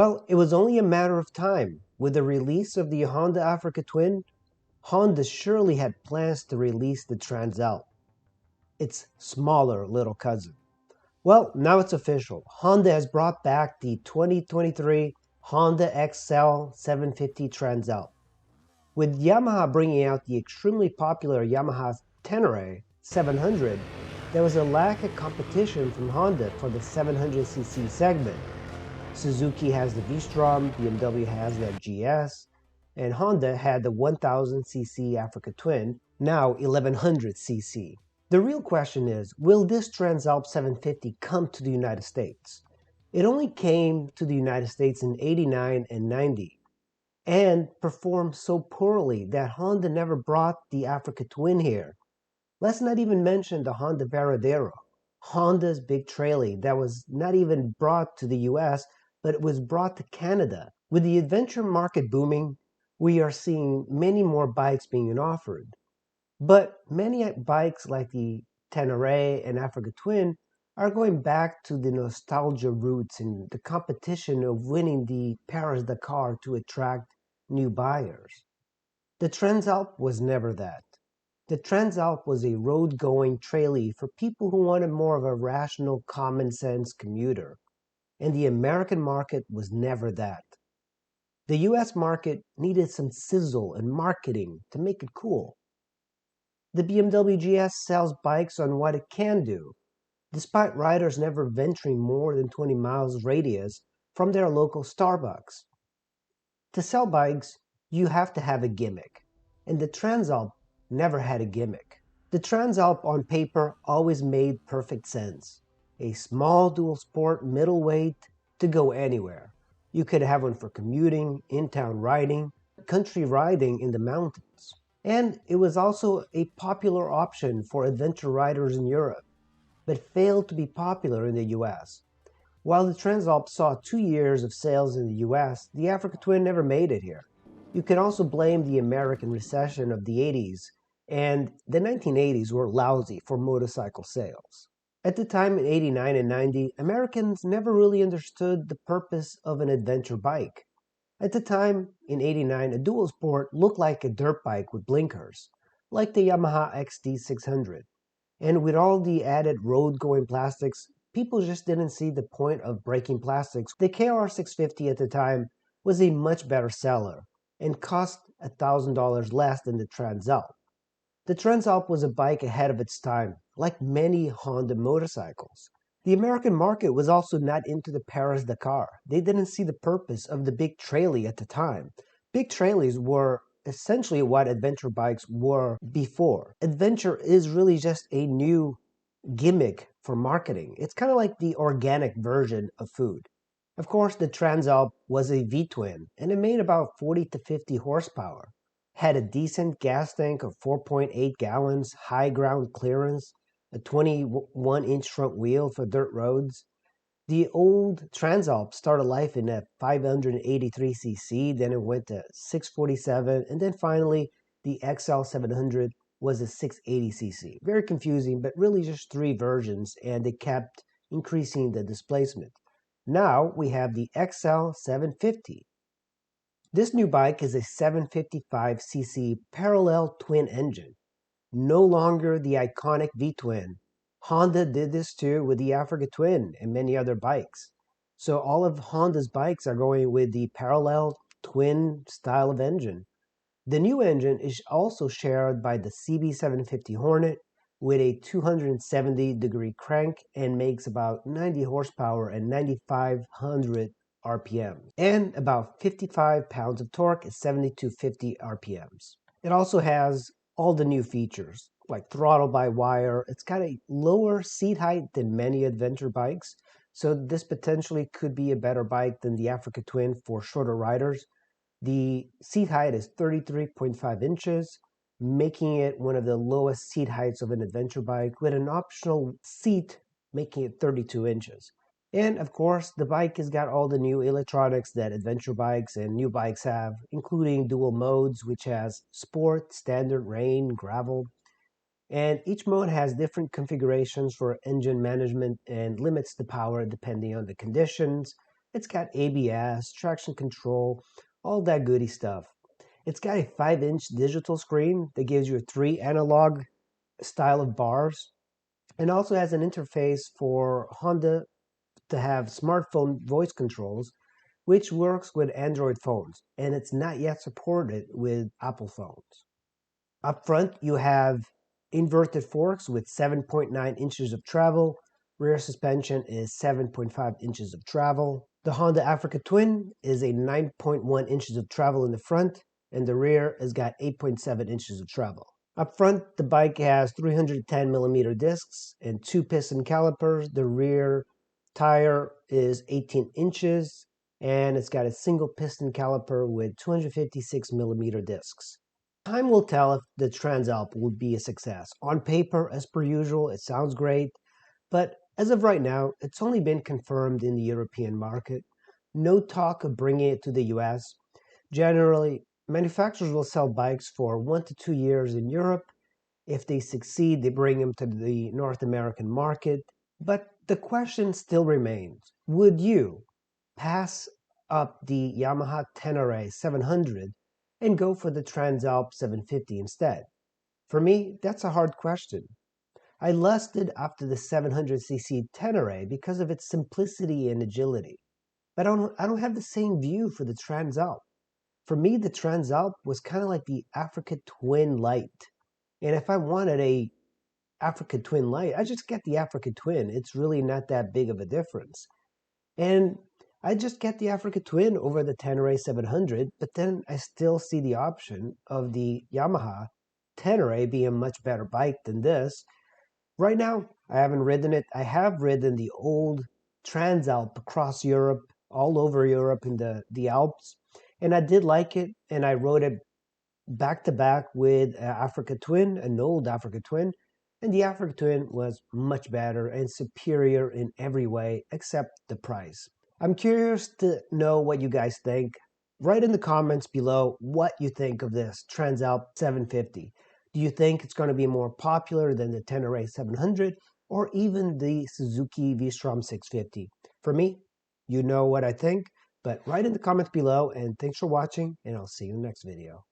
Well, it was only a matter of time. With the release of the Honda Africa Twin, Honda surely had plans to release the Transalp, its smaller little cousin. Well, now it's official. Honda has brought back the 2023 Honda XL 750 Transalp. With Yamaha bringing out the extremely popular Yamaha Tenere 700, there was a lack of competition from Honda for the 700cc segment. Suzuki has the V-Strom, BMW has the GS, and Honda had the 1000cc Africa Twin, now 1100cc. The real question is, will this Transalp 750 come to the United States? It only came to the United States in 89 and 90 and performed so poorly that Honda never brought the Africa Twin here. Let's not even mention the Honda Varadero, Honda's big trailer that was not even brought to the US, but it was brought to Canada. With the adventure market booming, we are seeing many more bikes being offered. But many bikes like the Tenere and Africa Twin are going back to the nostalgia roots and the competition of winning the Paris-Dakar to attract new buyers. The Transalp was never that. The Transalp was a road-going trailer for people who wanted more of a rational, common-sense commuter, and the American market was never that. The US market needed some sizzle and marketing to make it cool. The BMW GS sells bikes on what it can do, despite riders never venturing more than 20 miles radius from their local Starbucks. To sell bikes, you have to have a gimmick, and the Transalp never had a gimmick. The Transalp on paper always made perfect sense. A small dual sport middleweight to go anywhere. You could have one for commuting, in-town riding, country riding in the mountains. And it was also a popular option for adventure riders in Europe, but failed to be popular in the US. While the Transalp saw 2 years of sales in the US, the Africa Twin never made it here. You can also blame the American recession of the 80s, and the 1980s were lousy for motorcycle sales. At the time in 89 and 90, Americans never really understood the purpose of an adventure bike. At the time, in 89, a dual sport looked like a dirt bike with blinkers, like the Yamaha XD600. And with all the added road-going plastics, people just didn't see the point of breaking plastics. The KR650 at the time was a much better seller and cost $1,000 less than the Transalp. The Transalp was a bike ahead of its time, like many Honda motorcycles. The American market was also not into the Paris-Dakar. They didn't see the purpose of the big trailer at the time. Big trailers were essentially what adventure bikes were before. Adventure is really just a new gimmick for marketing. It's kind of like the organic version of food. Of course, the Transalp was a V-twin, and it made about 40 to 50 horsepower. Had a decent gas tank of 4.8 gallons, high ground clearance, a 21-inch front wheel for dirt roads. The old Transalp started life in a 583cc, then it went to 647, and then finally the XL 700 was a 680cc. Very confusing, but really just three versions, and it kept increasing the displacement. Now we have the XL 750. This new bike is a 755cc parallel twin engine, no longer the iconic V-twin. Honda did this too with the Africa Twin and many other bikes. So all of Honda's bikes are going with the parallel twin style of engine. The new engine is also shared by the CB750 Hornet with a 270-degree crank and makes about 90 horsepower and 9,500 RPM, and about 55 pounds of torque at 7,250 RPMs. It also has all the new features, like throttle by wire. It's got a lower seat height than many adventure bikes, so this potentially could be a better bike than the Africa Twin for shorter riders. The seat height is 33.5 inches, making it one of the lowest seat heights of an adventure bike, with an optional seat making it 32 inches. And of course, the bike has got all the new electronics that adventure bikes and new bikes have, including dual modes, which has sport, standard, rain, gravel. And each mode has different configurations for engine management and limits the power depending on the conditions. It's got ABS, traction control, all that goody stuff. It's got a 5-inch digital screen that gives you 3 analog style of bars, and also has an interface for Honda to have smartphone voice controls, which works with Android phones, and it's not yet supported with Apple phones. Up front, you have inverted forks with 7.9 inches of travel. Rear suspension is 7.5 inches of travel. The Honda Africa Twin is a 9.1 inches of travel in the front, and the rear has got 8.7 inches of travel. Up front, the bike has 310 millimeter discs and 2 piston calipers. The rear tire is 18 inches, and it's got a single piston caliper with 256 millimeter discs. Time will tell if the Transalp will be a success. On paper, as per usual, it sounds great, but as of right now, it's only been confirmed in the European market. No talk of bringing it to the US. Generally, manufacturers will sell bikes for 1 to 2 years in Europe. If they succeed, they bring them to the North American market. But the question still remains, would you pass up the Yamaha Tenere 700 and go for the Transalp 750 instead? For me, that's a hard question. I lusted after the 700cc Tenere because of its simplicity and agility. But I don't have the same view for the Transalp. For me, the Transalp was kind of like the Africa Twin Lite. And if I wanted a Africa Twin Lite, I just get the Africa Twin. It's really not that big of a difference. And I just get the Africa Twin over the Tenere 700, but then I still see the option of the Yamaha Tenere being a much better bike than this. Right now, I haven't ridden it. I have ridden the old Transalp across Europe, all over Europe in the Alps, and I did like it, and I rode it back to back with Africa Twin, an old Africa Twin, and the Africa Twin was much better and superior in every way except the price. I'm curious to know what you guys think. Write in the comments below what you think of this Transalp 750. Do you think it's going to be more popular than the Tenere 700 or even the Suzuki V-Strom 650? For me, you know what I think, but write in the comments below, and thanks for watching, and I'll see you in the next video.